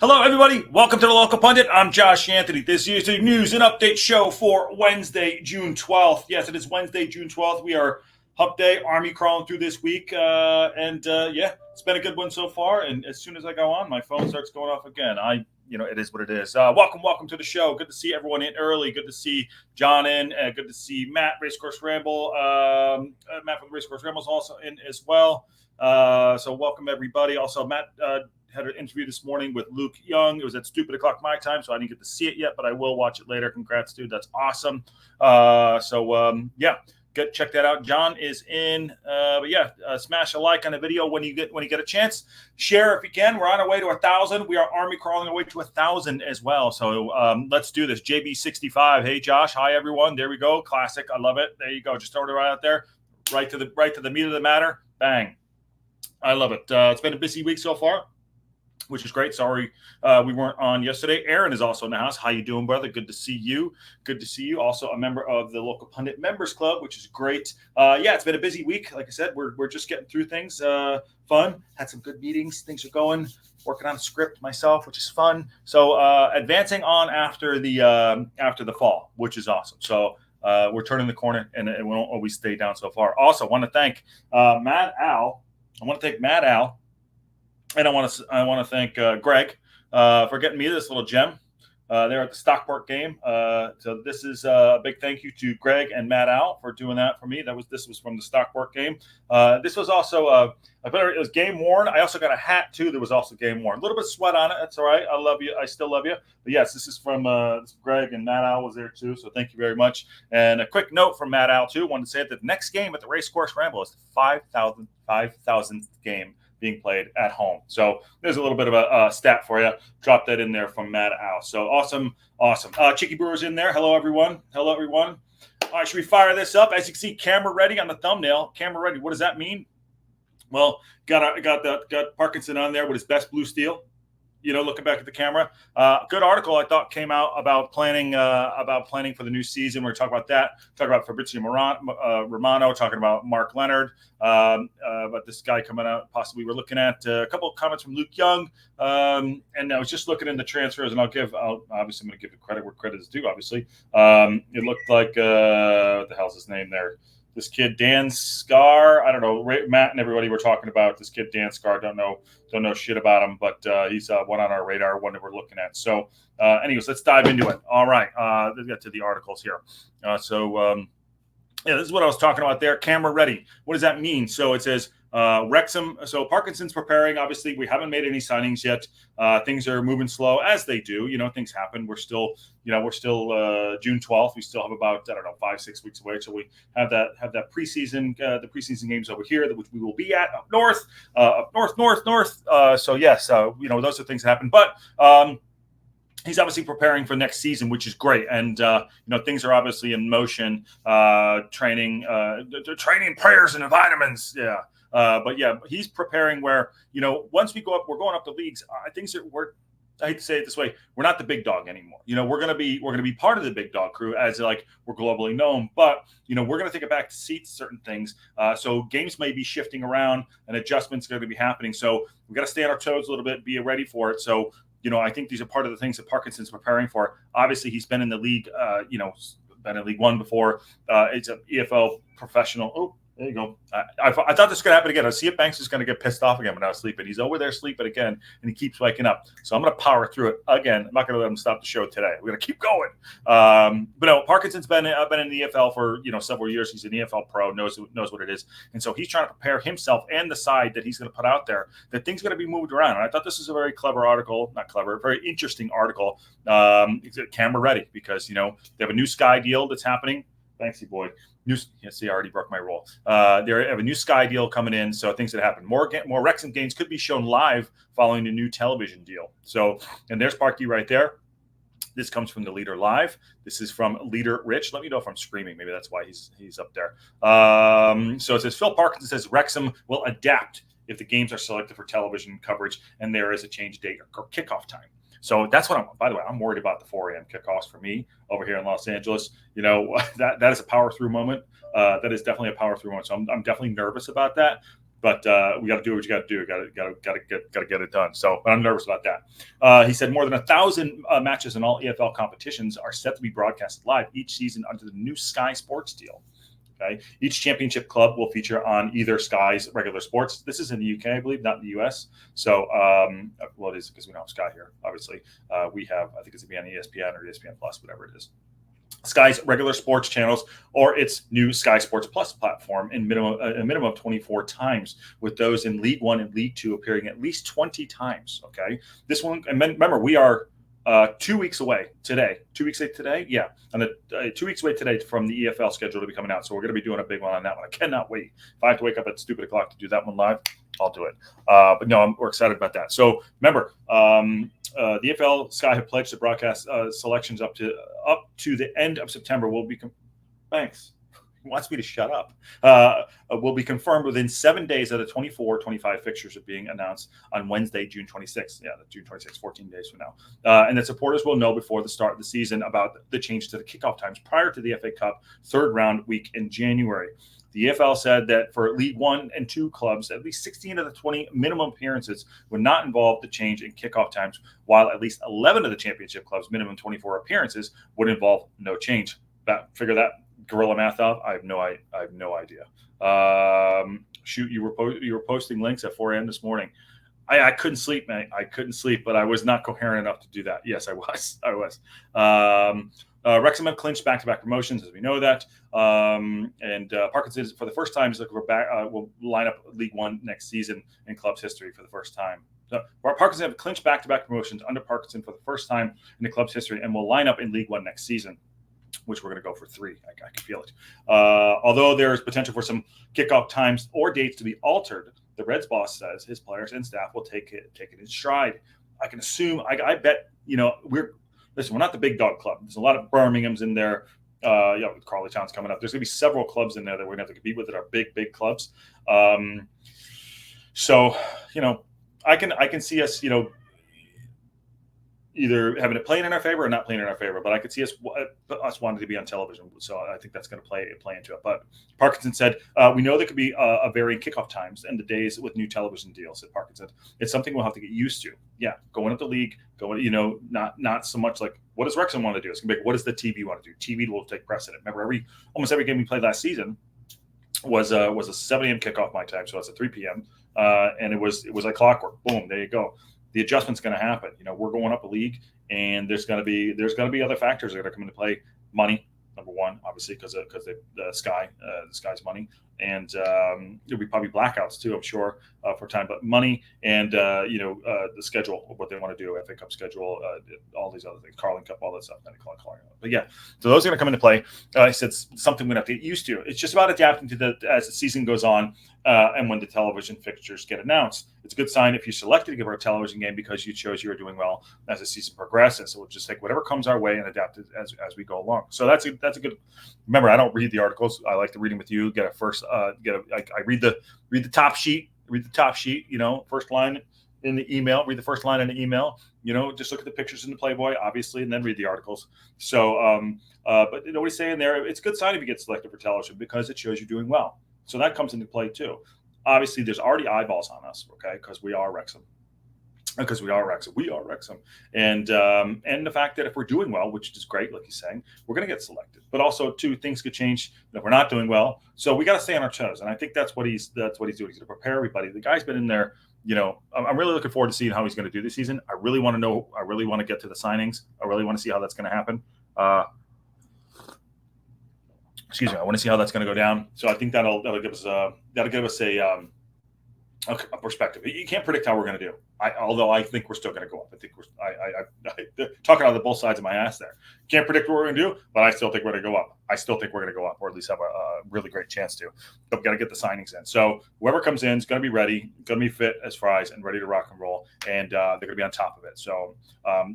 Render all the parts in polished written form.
Hello, everybody. Welcome to the Local Pundit. I'm Josh Anthony. This is the news and update show for Wednesday, June 12th. Yes, it is Wednesday, June 12th. We are hump day, army crawling through this week. Yeah, it's been a good one so far. And as soon as I go on, my phone starts going off again. It is what it is. Welcome to the show. Good to see everyone in early. Good to see John in. Good to see Matt, Racecourse Ramble. Matt from the Racecourse Ramble is also in as well. So welcome, everybody. Also, Matt had an interview this morning with Luke Young. It was at stupid o'clock my time, so I didn't get to see it yet, but I will watch it later. Congrats, dude. That's awesome. Check that out. John is in. Smash a like on the video when you get a chance. Share if you can. We're on our way to 1,000. We are army crawling our way to 1,000 as well. So let's do this. JB65. Hey Josh. Hi everyone. There we go. Classic. I love it. There you go. Just throw it right out there. Right to the meat of the matter. Bang. I love it. It's been a busy week so far, which is great. Sorry we weren't on yesterday. Aaron is also in the house. How you doing, brother? Good to see you. Good to see you. Also a member of the Local Pundit Members Club, which is great. It's been a busy week. Like I said, we're just getting through things. Fun. Had some good meetings. Things are going. Working on a script myself, which is fun. So advancing on after the fall, which is awesome. So we're turning the corner, and it won't always stay down so far. Also, want to thank Matt Al. I want to thank Matt Al. And I want to thank Greg for getting me this little gem there at the Stockport game. So this is a big thank you to Greg and Matt Al for doing that for me. This was from the Stockport game. This was also it was game worn. I also got a hat too that was also game worn. A little bit of sweat on it. That's all right. I love you. I still love you. But yes, this is from Greg, and Matt Al was there too. So thank you very much. And a quick note from Matt Al too. Wanted to say that the next game at the Racecourse Ramble is the 5,000th game being played at home. So there's a little bit of a stat for you. Drop that in there from Matt Al. So awesome. Chicky Brewer's in there. Hello, everyone. All right, should we fire this up? As you can see, camera ready on the thumbnail. Camera ready. What does that mean? Well, got Parkinson on there with his best blue steel. Looking back at the camera. Good article I thought came out about planning for the new season. We're talking about that. Talking about Fabrizio Romano. Talking about Mark Leonard. About this guy coming out. Possibly we're looking at a couple of comments from Luke Young. And I was just looking in the transfers, and I'm going to give the credit where credit is due. Obviously, it looked like what the hell's his name there? This kid Dan Scar, I don't know. Matt and everybody were talking about this kid Dan Scar. Don't know shit about him, but he's one on our radar, one that we're looking at. So, anyways, let's dive into it. All right, let's get to the articles here. This is what I was talking about there. Camera ready. What does that mean? So it says Wrexham. So Parkinson's preparing. Obviously, we haven't made any signings yet. Things are moving slow, as they do. Things happen. We're still June 12th. We still have about 5-6 weeks away. So we have that preseason, the preseason games over here, which we will be at up north. So yes, those are things that happen. But he's obviously preparing for next season, which is great. And, things are obviously in motion, training prayers and vitamins. Yeah. But he's preparing where, once we go up, we're going up the leagues. I hate to say it this way, we're not the big dog anymore. We're going to be part of the big dog crew as we're globally known, but we're going to take it back to seats, certain things. So games may be shifting around and adjustments are going to be happening. So we got to stay on our toes a little bit, be ready for it. So, I think these are part of the things that Parkinson's preparing for. Obviously, he's been in the league, been in League One before. It's an EFL professional. Oh, there you go. I thought this was going to happen again. I see if Banks is going to get pissed off again when I was sleeping. He's over there sleeping again, and he keeps waking up. So I'm going to power through it again. I'm not going to let him stop the show today. We're going to keep going. But no, Parkinson's been in the EFL for several years. He's an EFL pro, knows what it is, and so he's trying to prepare himself and the side that he's going to put out there that things are going to be moved around. And I thought this was a very clever article, not clever, very interesting article. Camera ready because they have a new Sky deal that's happening. Thanksy boy. I already broke my roll. They have a new Sky deal coming in, so things that happen. More Wrexham games could be shown live following the new television deal. So, and there's Parky right there. This comes from the Leader Live. This is from Leader Rich. Let me know if I'm screaming. Maybe that's why he's up there. So it says Phil Parkinson says Wrexham will adapt if the games are selected for television coverage and there is a change date or kickoff time. So that's what by the way, I'm worried about the 4 a.m. kickoffs for me over here in Los Angeles. That is a power through moment. That is definitely a power through moment. So I'm definitely nervous about that. But we got to do what you got to do. Got to get it done. So, but I'm nervous about that. He said more than 1,000 matches in all EFL competitions are set to be broadcasted live each season under the new Sky Sports deal. Okay. Each championship club will feature on either Sky's regular sports. This is in the UK, I believe, not in the US. So, well, it is because we don't have Sky here, obviously. We have, I think it's going to be on ESPN or ESPN Plus, whatever it is. Sky's regular sports channels or its new Sky Sports Plus platform in a minimum of 24 times, with those in League One and League Two appearing at least 20 times. Okay. This one, and remember, we are 2 weeks away today. 2 weeks away today? Yeah. And 2 weeks away today from the EFL schedule to be coming out. So we're going to be doing a big one on that one. I cannot wait. If I have to wake up at stupid o'clock to do that one live, I'll do it. But no, we're excited about that. So remember, the EFL Sky have pledged to broadcast selections up to the end of September. Thanks. He wants me to shut up. Will be confirmed within 7 days of the 24-25 fixtures are being announced on Wednesday, June 26th. Yeah, June 26th, 14 days from now. And the supporters will know before the start of the season about the change to the kickoff times prior to the FA Cup third round week in January. The EFL said that for League One and Two clubs, at least 16 of the 20 minimum appearances would not involve the change in kickoff times, while at least 11 of the championship clubs' minimum 24 appearances would involve no change. Figure that gorilla math out. I have no idea. Shoot, you were posting links at 4 a.m. this morning. I couldn't sleep, man. I couldn't sleep, but I was not coherent enough to do that. Yes, I was. Wrexham have clinched back-to-back promotions, as we know that. And Parkinson, for the first time, is looking for will line up League One next season in club's history for the first time. So Parkinson have clinched back-to-back promotions under Parkinson for the first time in the club's history and will line up in League One next season, which we're going to go for 3. I can feel it. Although there is potential for some kickoff times or dates to be altered, the Reds boss says his players and staff will take it in stride. I can assume. I bet we're not the big dog club. There's a lot of Birmingham's in there. With Crawley Town's coming up. There's going to be several clubs in there that we're going to have to compete with that are big clubs. So I can see us either having it playing in our favor or not playing in our favor, but I could see us wanting to be on television. So I think that's going to play into it. But Parkinson said, we know there could be a varying kickoff times and the days with new television deals, said Parkinson. It's something we'll have to get used to. Yeah, going up the league, not so much like, what does Wrexham want to do? It's going to be, what does the TV want to do? TV will take precedent. Remember, almost every game we played last season was a 7 a.m. kickoff my time, so it's at 3 p.m. And it was like clockwork. Boom, there you go. The adjustment's going to happen. We're going up a league, and there's going to be other factors that are going to come into play. Money, number one, obviously, because the Sky's money, and there'll be probably blackouts too, I'm sure, for time. But money and the schedule of what they want to do, FA Cup schedule, all these other things, Carling Cup, all that stuff. But yeah, so those are going to come into play. I said something we're going to have to get used to. It's just about adapting to as the season goes on. And when the television fixtures get announced, it's a good sign if you selected to give our a television game because you chose you were doing well as the season progresses. So we'll just take whatever comes our way and adapt it as we go along. So that's a good. Remember, I don't read the articles. I like to read them with you. I read the top sheet. First line in the email. Read the first line in the email. Just look at the pictures in the Playboy, obviously, and then read the articles. So, but what he's saying there, it's a good sign if you get selected for television because it shows you're doing well. So that comes into play too. Obviously, there's already eyeballs on us, okay? Because we are Wrexham. We are Wrexham. And the fact that if we're doing well, which is great, like he's saying, we're going to get selected. But also, too, things could change if we're not doing well. So we got to stay on our toes. And I think that's what he's doing. He's going to prepare everybody. The guy's been in there. I'm really looking forward to seeing how he's going to do this season. I really want to know. I really want to get to the signings. I really want to see how that's going to happen. I want to see how that's going to go down. So I think that'll give us a perspective. You can't predict how we're going to do. Although I think we're still going to go up. I think we're talking out of both sides of my ass there. Can't predict what we're going to do, but I still think we're going to go up. Or at least have a really great chance to. But we got to get the signings in. So whoever comes in is going to be ready, going to be fit as fries, and ready to rock and roll. And they're going to be on top of it. So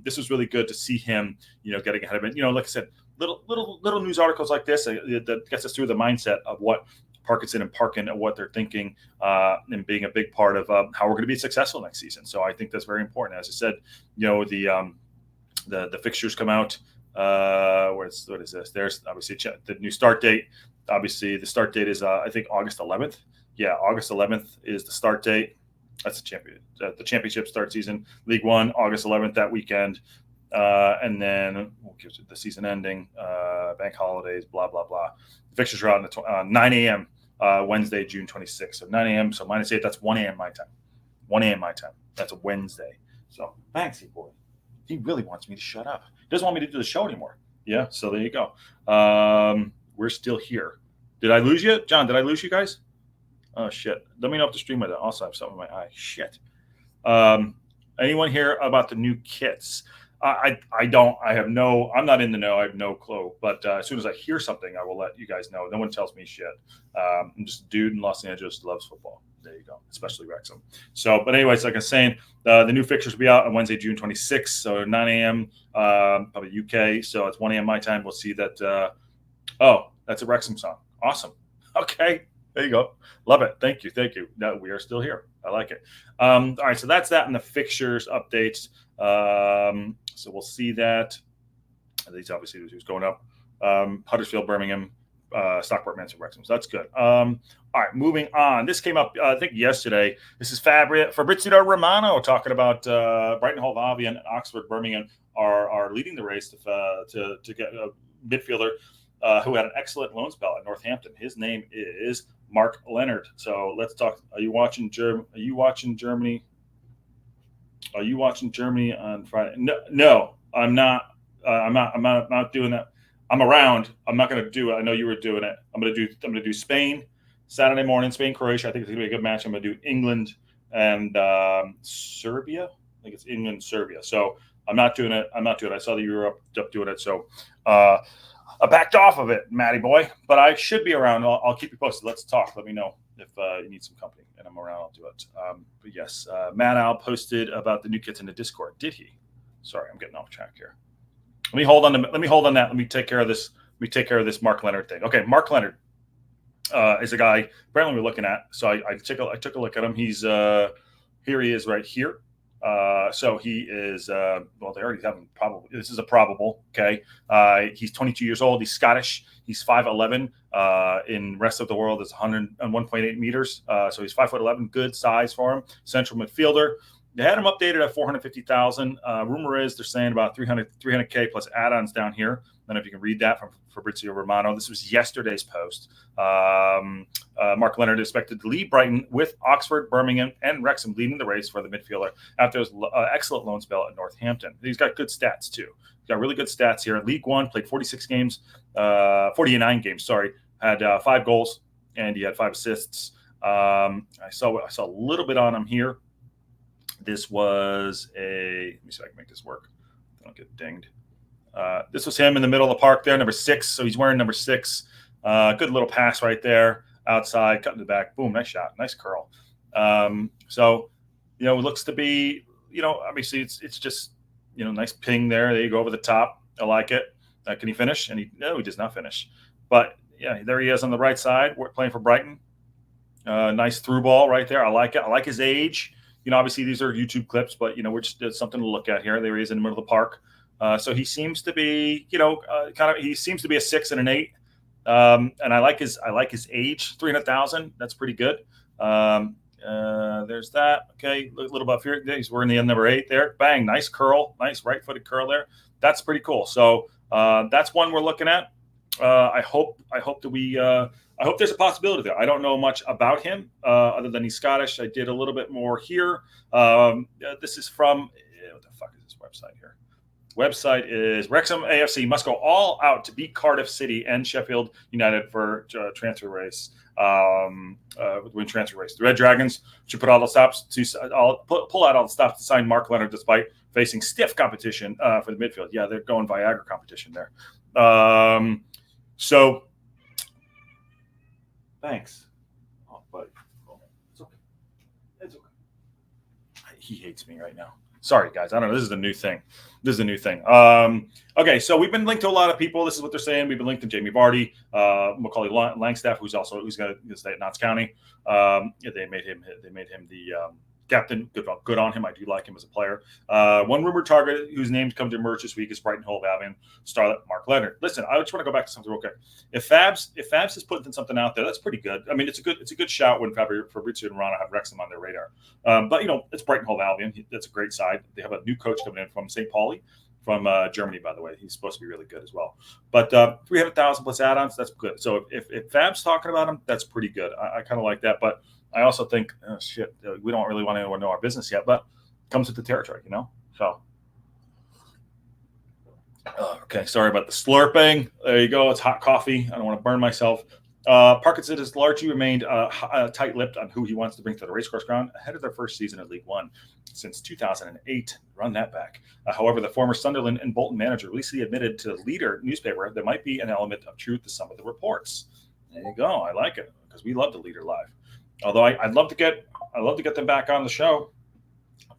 this was really good to see him, getting ahead of it. Like I said, little news articles like this that gets us through the mindset of what Parkinson and Parkin and what they're thinking and being a big part of how we're going to be successful next season. So I think that's very important. As I said, the fixtures come out. What is this? There's obviously the new start date. Obviously, the start date is I think August 11th. Yeah, August 11th is the start date. That's the championship start season. League One, August 11th that weekend. And then we'll give it the season ending, bank holidays, blah, blah, blah. The fixtures are out on 9 a.m. Wednesday, June 26th. So 9 a.m. So -8, that's 1 a.m. my time. 1 a.m. my time. That's a Wednesday. So thanks, boy. He really wants me to shut up. He doesn't want me to do the show anymore. Yeah, so there you go. We're still here. Did I lose you? John, did I lose you guys? Oh, shit. Let me know if the stream went. Also, I have something in my eye. Shit. Anyone here about the new kits? I don't. I'm not in the know. I have no clue. But as soon as I hear something, I will let you guys know. No one tells me shit. I'm just a dude in Los Angeles who loves football. There you go, especially Wrexham. So, but anyways, like I was saying, the new fixtures will be out on Wednesday, June 26th. So 9 a.m. Probably UK. So it's 1 a.m. my time. We'll see that. That's a Wrexham song. Awesome. Okay. There you go. Love it. Thank you. No, we are still here. I like it. All right. So that's that in the fixtures updates. So we'll see that. These obviously who's going up. Huddersfield, Birmingham, Stockport, Mansfield, Wrexham. So that's good. All right. Moving on. This came up, I think, yesterday. This is Fabrizio Romano talking about Brighton, Hove Albion, and Oxford, Birmingham are leading the race to get a midfielder who had an excellent loan spell at Northampton. His name is Mark Leonard. So let's talk. Are you watching Germany? Are you watching Germany on Friday? No, I'm not. I'm not doing that. I'm around. I'm not going to do it. I know you were doing it. I'm going to do Spain Saturday morning. Spain, Croatia. I think it's going to be a good match. I'm going to do England and Serbia. I think it's England, Serbia. So I'm not doing it. I saw that you were up doing it. So I backed off of it, Matty boy, but I should be around. I'll keep you posted. Let's talk. Let me know if you need some company, and I'm around. I'll do it. But yes, Matt Al posted about the new kits in the Discord. Did he? Sorry, I'm getting off track here. Let me hold on that. Let me take care of this. Mark Leonard thing. Okay, Mark Leonard is a guy apparently we're looking at. So I took a look at him. He's here. He is right here. So he is, they already have him probably. This is a probable. Okay. He's 22 years old. He's Scottish. He's 5'11". In rest of the world is 101.8 meters. So he's 5'11", good size for him. Central midfielder. They had him updated at 450,000. Rumor is they're saying about 300K plus add-ons down here. I don't know if you can read that from Fabrizio Romano. This was yesterday's post. Mark Leonard is expected to lead Brighton with Oxford, Birmingham, and Wrexham leading the race for the midfielder after his excellent loan spell at Northampton. He's got good stats, too. He's got really good stats here. League One, played 49 games, sorry. Had 5 goals, and he had 5 assists. I saw a little bit on him here. This was let me see if I can make this work. I don't get dinged. This was him in the middle of the park there, number 6. So he's wearing number 6. Good little pass right there, outside, cutting the back. Boom, nice shot, nice curl. So, it looks to be, obviously it's just, nice ping there. There you go, over the top. I like it. Can he finish? And he does not finish. But, yeah, there he is on the right side. We're playing for Brighton. Nice through ball right there. I like it. I like his age. Obviously these are YouTube clips, but, we're just something to look at here. There he is in the middle of the park. So he seems to be, he seems to be a 6 and an 8. And I like his age, 300,000. That's pretty good. There's that. Okay. A little bit here. He's wearing the number 8 there. Bang. Nice curl. Nice right-footed curl there. That's pretty cool. So that's one we're looking at. I hope there's a possibility there. I don't know much about him other than he's Scottish. I did a little bit more here. This is from what the fuck is this website here? Website is Wrexham AFC must go all out to beat Cardiff City and Sheffield United for transfer race. Win transfer race. The Red Dragons should pull out all the stops to sign Mark Leonard despite facing stiff competition for the midfield. Yeah, they're going Viagra competition there. So thanks. Oh, buddy. Oh, it's okay. It's okay. He hates me right now. Sorry, guys. I don't know. This is a new thing. Okay, so we've been linked to a lot of people. This is what they're saying. We've been linked to Jamie Vardy, Macaulay Langstaff, who's going to stay at Notts County. They made him the captain. Good on him. I do like him as a player. One rumored target whose names come to emerge this week is Brighton Hove Albion starlet Mark Leonard. Listen, I just want to go back to something real quick. If Fabs is putting something out there, that's pretty good. I mean, it's a good shout when Fabrizio and Rana have Wrexham on their radar. But it's Brighton Hove Albion. That's a great side. They have a new coach coming in from St. Pauli. From Germany, by the way. He's supposed to be really good as well. But 300,000 plus add-ons, that's good. So if Fab's talking about him, that's pretty good. I kind of like that. But I also think, we don't really want anyone to know our business yet, but it comes with the territory, So, okay, sorry about the slurping. There you go. It's hot coffee. I don't want to burn myself. Parkinson has largely remained tight-lipped on who he wants to bring to the racecourse ground ahead of their first season in League One since 2008. Run that back. However, the former Sunderland and Bolton manager recently admitted to the Leader newspaper there might be an element of truth to some of the reports. There you go. I like it because we love the Leader live. Although I'd love to get them back on the show,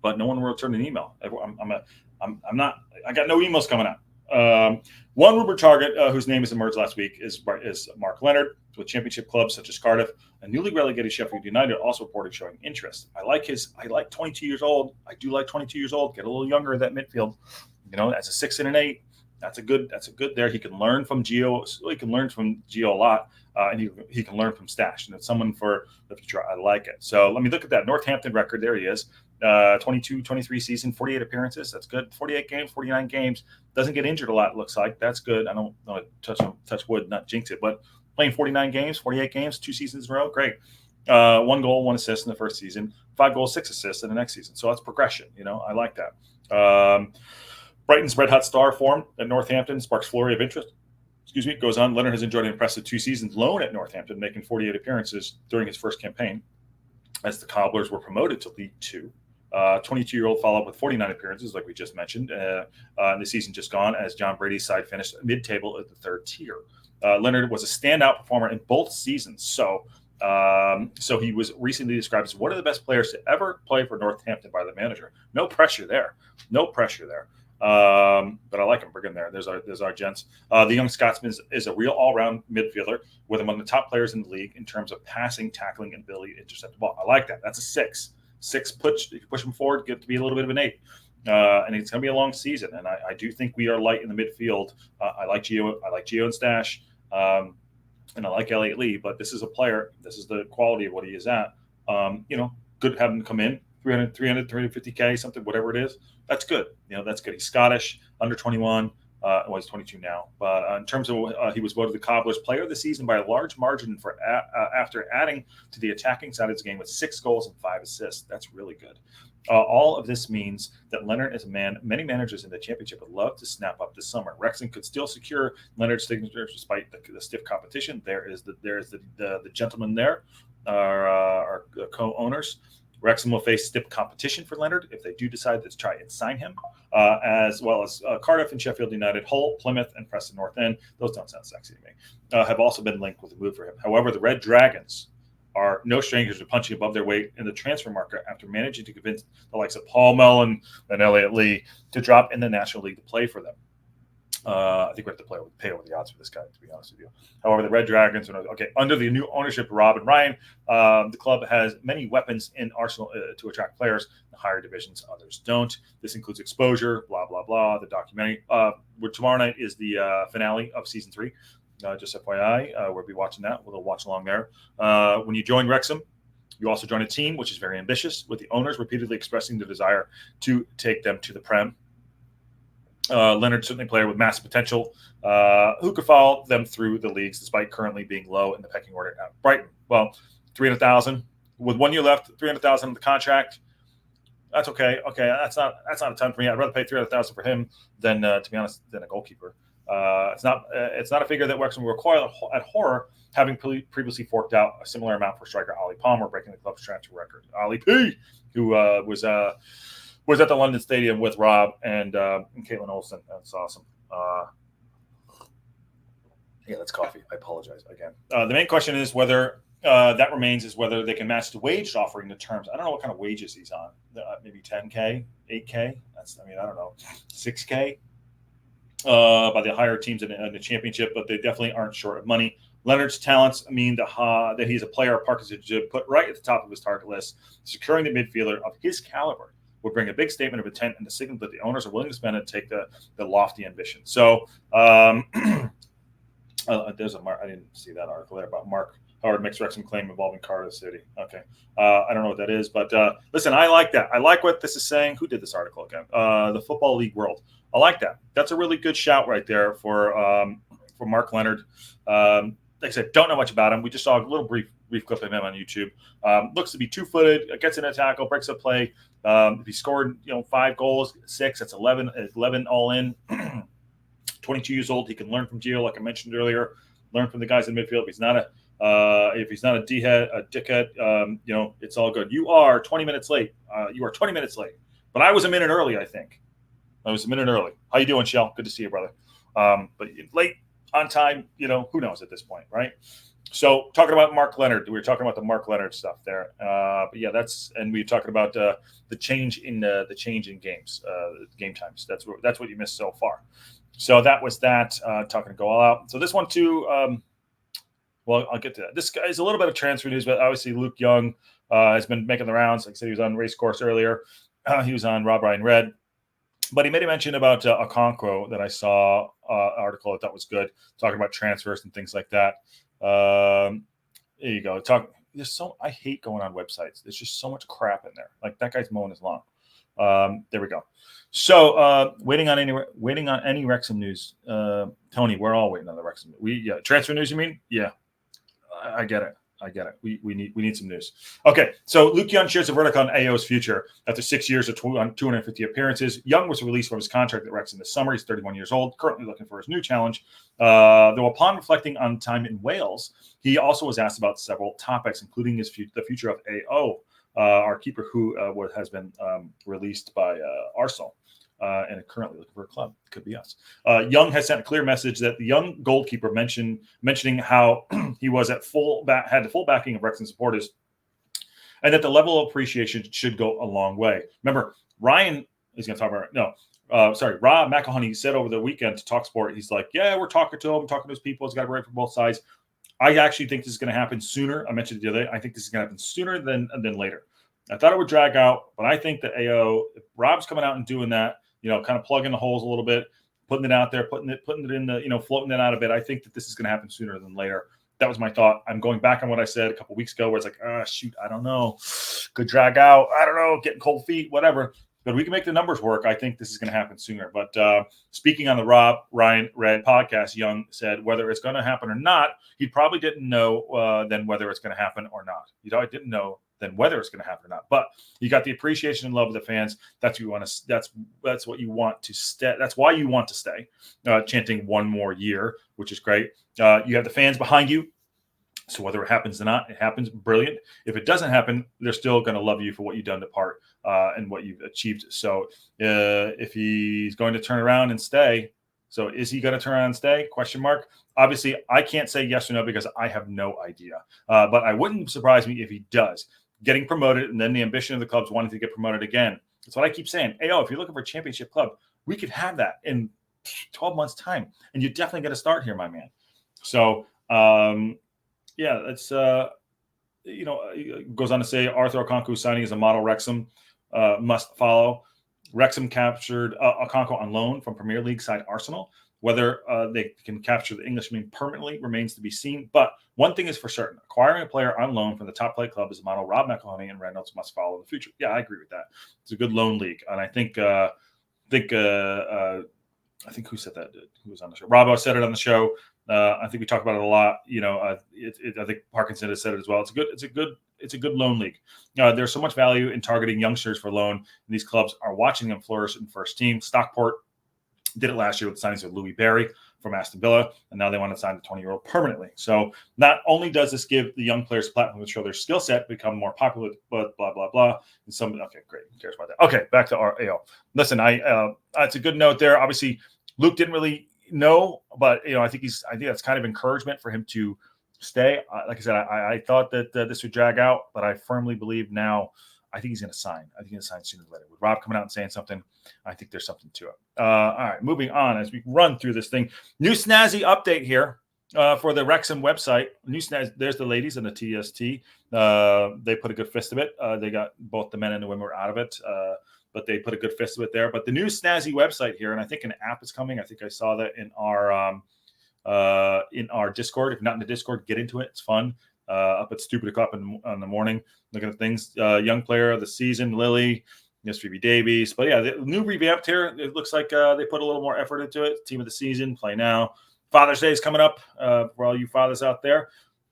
but no one will return an email. I'm not. I got no emails coming out. One rumored target whose name has emerged last week is Mark Leonard with championship clubs such as Cardiff and newly relegated Sheffield United also reported showing interest. I like 22 years old. I do like 22 years old. Get a little younger in that midfield. As a 6 and an 8, that's a good there. He can learn from Gio. He can learn from Gio a lot, and he can learn from Stash. And it's someone for the future. I like it. So let me look at that Northampton record. There he is. 22-23 season, 48 appearances. That's good. 48 games, 49 games. Doesn't get injured a lot, it looks like. That's good. I don't want to touch wood, not jinx it, but playing 49 games, 48 games, 2 seasons in a row, great. 1 goal, 1 assist in the first season, 5 goals, 6 assists in the next season. So that's progression. I like that. Brighton's red hot star form at Northampton sparks flurry of interest. Goes on. Leonard has enjoyed an impressive 2 seasons loan at Northampton, making 48 appearances during his first campaign as the Cobblers were promoted to League Two. 22-year-old followed up with 49 appearances, like we just mentioned, in the season just gone, as John Brady's side finished mid-table at the 3rd tier. Leonard was a standout performer in both seasons, so he was recently described as one of the best players to ever play for Northampton by the manager. No pressure there. But I like him. Bring him there. There's our gents. The young Scotsman is a real all-round midfielder with among the top players in the league in terms of passing, tackling, and ability to intercept the ball. I like that. That's a 6. 6 push him forward, get to be a little bit of an 8. And it's going to be a long season. And I do think we are light in the midfield. I like Gio and Stash. And I like Elliot Lee, but this is a player. This is the quality of what he is at. Good having him come in, 300, 350K, something, whatever it is. That's good. That's good. He's Scottish, under 21. He's 22 now. But in terms of he was voted the Cobblers Player of the Season by a large margin for after adding to the attacking side of his game with 6 goals and 5 assists. That's really good. All of this means that Leonard is a man many managers in the championship would love to snap up this summer. Wrexham could still secure Leonard's signature despite the stiff competition. There is the gentleman there, our co-owners. Wrexham will face stiff competition for Leonard if they do decide to try and sign him, as well as Cardiff and Sheffield United, Hull, Plymouth, and Preston North End. Those don't sound sexy to me. Have also been linked with a move for him. However, the Red Dragons are no strangers to punching above their weight in the transfer market after managing to convince the likes of Paul Mellon and Elliot Lee to drop in the National League to play for them. I think we have to pay over the odds for this guy, to be honest with you. However, the Red Dragons, under the new ownership of Rob and Ryan, the club has many weapons in arsenal to attract players in higher divisions. Others don't. This includes exposure, blah, blah, blah, the documentary. Where tomorrow night is the finale of season 3. Just FYI, we'll be watching that. We'll watch along there. When you join Wrexham, you also join a team which is very ambitious, with the owners repeatedly expressing the desire to take them to the Prem. Leonard, certainly a player with massive potential, who could follow them through the leagues despite currently being low in the pecking order at Brighton. Well, 300,000 with 1 year left, 300,000 in the contract. That's okay. Okay, that's not a ton for me. I'd rather pay 300,000 for him than, to be honest, than a goalkeeper. It's not a figure that Wrexham will require at Horror, having previously forked out a similar amount for striker Ollie Palmer, breaking the club's transfer record. Ollie P, who was at the London Stadium with Rob and Caitlin Olsen. That's awesome. Yeah, that's coffee. I apologize again. The main question is whether that remains is whether they can match the wage offering the terms. I don't know what kind of wages he's on. Maybe 10K, 8K. I don't know, 6K by the higher teams in the championship, but they definitely aren't short of money. Leonard's talents mean that he's a player Parkinson should put right at the top of his target list. Securing the midfielder of his caliber would bring a big statement of intent and a signal that the owners are willing to spend and take the lofty ambition. So there's a Mark. I didn't see that article there about Mark Howard makes Wrexham claim involving Cardiff City. Okay. I don't know what that is, but listen, I like that. I like what this is saying. Who did this article again? The Football League World. I like that. That's a really good shout right there for Mark Leonard. Like I said, don't know much about him. We just saw a little brief clip of him on YouTube. Looks to be 2-footed, gets in a tackle, breaks a play. If he scored, 5 goals, 6, that's 11 all in. 22 years old. He can learn from Gio, like I mentioned earlier. Learn from the guys in midfield. If he's not a dickhead, it's all good. You are 20 minutes late. But I was a minute early, I think. I was a minute early. How you doing, Shell? Good to see you, brother. But late on time, who knows at this point, right? So talking about Mark Leonard, we were talking about the Mark Leonard stuff there. But yeah, and we were talking about the change in games, game times. That's what you missed so far. So that was that. Talking to go all out. So this one too. Well, I'll get to that. This guy is a little bit of transfer news, but obviously Luke Young has been making the rounds. Like I said, he was on Race Course earlier. He was on Rob Ryan Red. But he made a mention about Okonkwo that I saw article I thought was good, talking about transfers and things like that. There you go. I hate going on websites. There's just so much crap in there. Like that guy's mowing his lawn. There we go. So waiting on any Wrexham news. Tony, we're all waiting on the Wrexham. Transfer news. You mean? Yeah, I get it. We need some news. Okay, so Luke Young shares a verdict on AO's future after 6 years of 250 appearances. Young was released from his contract at Wrexham this summer. He's 31 years old, currently looking for his new challenge. Though upon reflecting on time in Wales, he also was asked about several topics, including the future of AO, our keeper who has been released by Arsenal. And currently looking for a club. Could be us. Young has sent a clear message that the young goalkeeper mentioning how he was had the full backing of Wrexham supporters, and that the level of appreciation should go a long way. Remember, Ryan is going to talk about Rob McElhenney said over the weekend to TalkSport, he's like, yeah, we're talking to him, talking to his people. It's got to be right for both sides. I actually think this is going to happen sooner. I mentioned it the other day. I think this is going to happen sooner than later. I thought it would drag out, but I think that AO, if Rob's coming out and doing that, kind of plugging the holes a little bit, putting it out there, putting it in the, floating it out a bit. I think that this is going to happen sooner than later. That was my thought. I'm going back on what I said a couple weeks ago where it's like, I don't know. Could drag out. I don't know. Getting cold feet, whatever. But we can make the numbers work. I think this is going to happen sooner. But speaking on the Rob Ryan Red podcast, Young said whether it's going to happen or not, he probably didn't know then whether it's going to happen or not. I didn't know then whether it's going to happen or not. But you got the appreciation and love of the fans. That's what you want to. That's what you want to stay. That's why you want to stay. Chanting one more year, which is great. You have the fans behind you. So whether it happens or not, it happens. Brilliant. If it doesn't happen, they're still going to love you for what you've done to part and what you've achieved. So if he's going to turn around and stay, so is he going to turn around and stay? Question mark. Obviously, I can't say yes or no because I have no idea. But I wouldn't surprise me if he does. Getting promoted and then the ambition of the club's wanting to get promoted again. That's what I keep saying. Hey, if you're looking for a championship club, we could have that in 12 months' time. And you're definitely going to start here, my man. So, that's, goes on to say Arthur Okonkwo signing as a model Wrexham must follow. Wrexham captured Okonkwo on loan from Premier League side Arsenal. Whether they can capture the Englishman permanently remains to be seen. But one thing is for certain. Acquiring a player on loan from the top flight club is a model Rob McElhenney and Reynolds must follow in the future. Yeah, I agree with that. It's a good loan league. And I think who said that? Who was on the show? Robbo said it on the show. I think we talked about it a lot. I think Parkinson has said it as well. It's a good loan league. There's so much value in targeting youngsters for loan. And these clubs are watching them flourish in first team. Stockport did it last year with signings of Louis Barry from Aston Villa, and now they want to sign the 20-year-old permanently. So not only does this give the young players a platform to show their skill set, become more popular, but blah, blah, blah. And okay, great. Who cares about that? Okay, back to our AO. Listen, it's a good note there. Obviously, Luke didn't really know, but I think that's kind of encouragement for him to stay. Like I said, I thought that this would drag out, but I firmly believe now I think he's going to sign. I think he's going to sign sooner or later. With Rob coming out and saying something, I think there's something to it. All right, moving on as we run through this thing. New snazzy update here. for the Wrexham website, there's the ladies and the TST. They put a good fist of it. They got both the men and the women were out of it, but they put a good fist of it there. But the new snazzy website here, and I think an app is coming. I think I saw that in our Discord. If not in the Discord, get into it. It's fun. Up at stupid o'clock in the morning, looking at things. Young player of the season, Lily. Yes, Phoebe Davies. But yeah, the new revamped here. It looks like they put a little more effort into it. Team of the season, play now. Father's Day is coming up for all you fathers out there.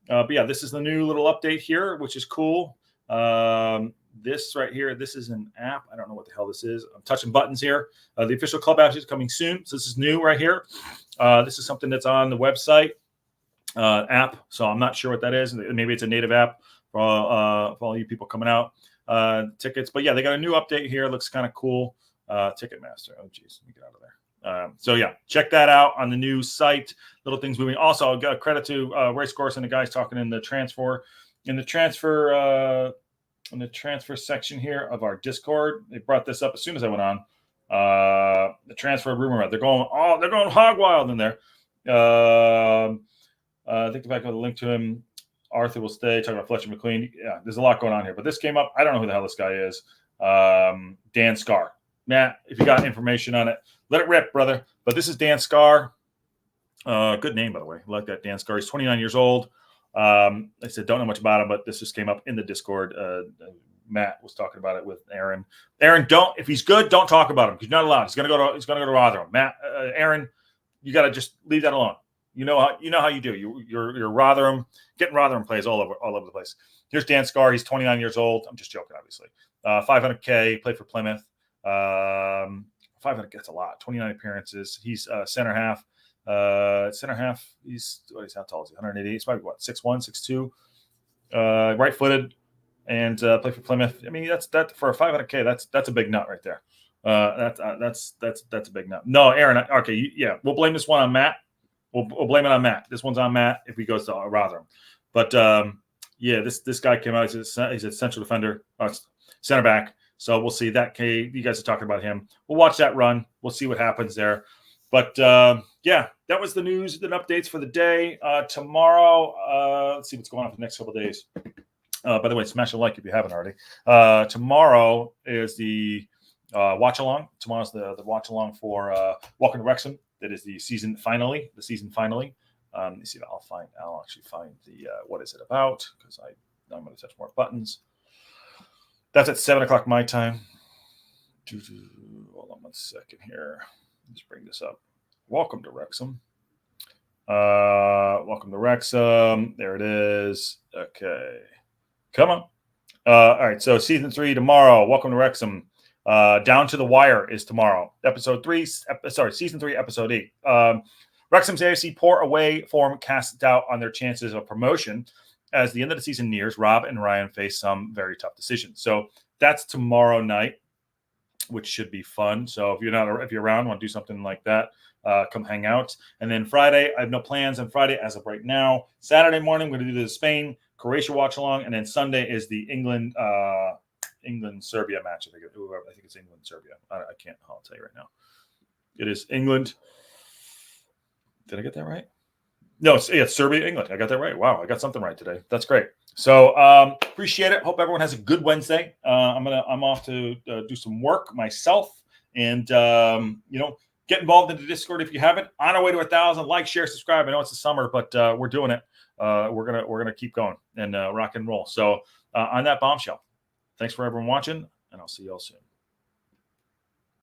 But yeah, this is the new little update here, which is cool. This right here, this is an app. I don't know what the hell this is. I'm touching buttons here. The official club app is coming soon. So this is new right here. This is something that's on the website app. So I'm not sure what that is. Maybe it's a native app for all you people coming out. Tickets. But yeah, they got a new update here. It looks kind of cool. Ticketmaster. Oh, geez. Let me get out of there. So yeah, check that out on the new site. Little things moving. Also, I'll give credit to Race Course and the guys talking in the transfer section here of our Discord. They brought this up as soon as I went on. The transfer rumor. They're going hog wild in there. I think if I go to link to him, Arthur will stay. Talking about Fletcher McLean. Yeah, there's a lot going on here. But this came up. I don't know who the hell this guy is. Dan Scarr. Matt, if you got information on it, let it rip, brother. But this is Dan Scarr. Good name, by the way. I like that, Dan Scarr. He's 29 years old. I said, don't know much about him, but this just came up in the Discord. Matt was talking about it with Aaron. Aaron, if he's good, don't talk about him. He's not allowed. He's gonna go to Rotherham. Matt, Aaron, you got to just leave that alone. You know how you do. You're Rotherham, getting Rotherham plays all over the place. Here's Dan Scarr. He's 29 years old. I'm just joking, obviously. 500K, played for Plymouth. 500, that's a lot. 29 appearances. He's center half. He's how tall is he? 180. He's probably what, 6'1", 6'2". Right-footed, and played for Plymouth. I mean, that's for a 500K. That's a big nut right there. That's a big nut. No, Aaron. Okay, yeah, we'll blame this one on Matt. We'll blame it on Matt. This one's on Matt if he goes to Rotherham. But yeah, this guy came out. He's a central defender, center back. So we'll see that. You guys are talking about him. We'll watch that run. We'll see what happens there. But yeah, that was the news and updates for the day. Tomorrow, let's see what's going on for the next couple of days. By the way, smash a like if you haven't already. Tomorrow is the watch along. Tomorrow's the watch along for Welcome to Wrexham. That is the season finale. Let me see if I'll actually find the what is it about, because I'm going to touch more buttons. That's at 7:00 my time. Hold on 1 second here. Let's bring this up. Welcome to Wrexham. Welcome to Wrexham. There it is. Okay. Come on. All right. So season 3 tomorrow. Welcome to Wrexham. Down to the Wire is tomorrow. Season 3, episode 8. Wrexham's AFC poor away form casts doubt on their chances of promotion. As the end of the season nears, Rob and Ryan face some very tough decisions. So that's tomorrow night, which should be fun. So if you're around, want to do something like that, come hang out. And then Friday, I have no plans on Friday as of right now. Saturday morning, we're going to do the Spain Croatia watch along, and then Sunday is the England Serbia match. I think it's England Serbia. I can't. I'll tell you right now. It is England. Did I get that right? No, it's Serbia, England. I got that right. Wow, I got something right today. That's great. So appreciate it. Hope everyone has a good Wednesday. I'm off to do some work myself, and get involved in the Discord if you haven't. On our way to 1,000. Like, share, subscribe. I know it's the summer, but we're doing it. We're gonna keep going and rock and roll. So on that bombshell, thanks for everyone watching, and I'll see you all soon.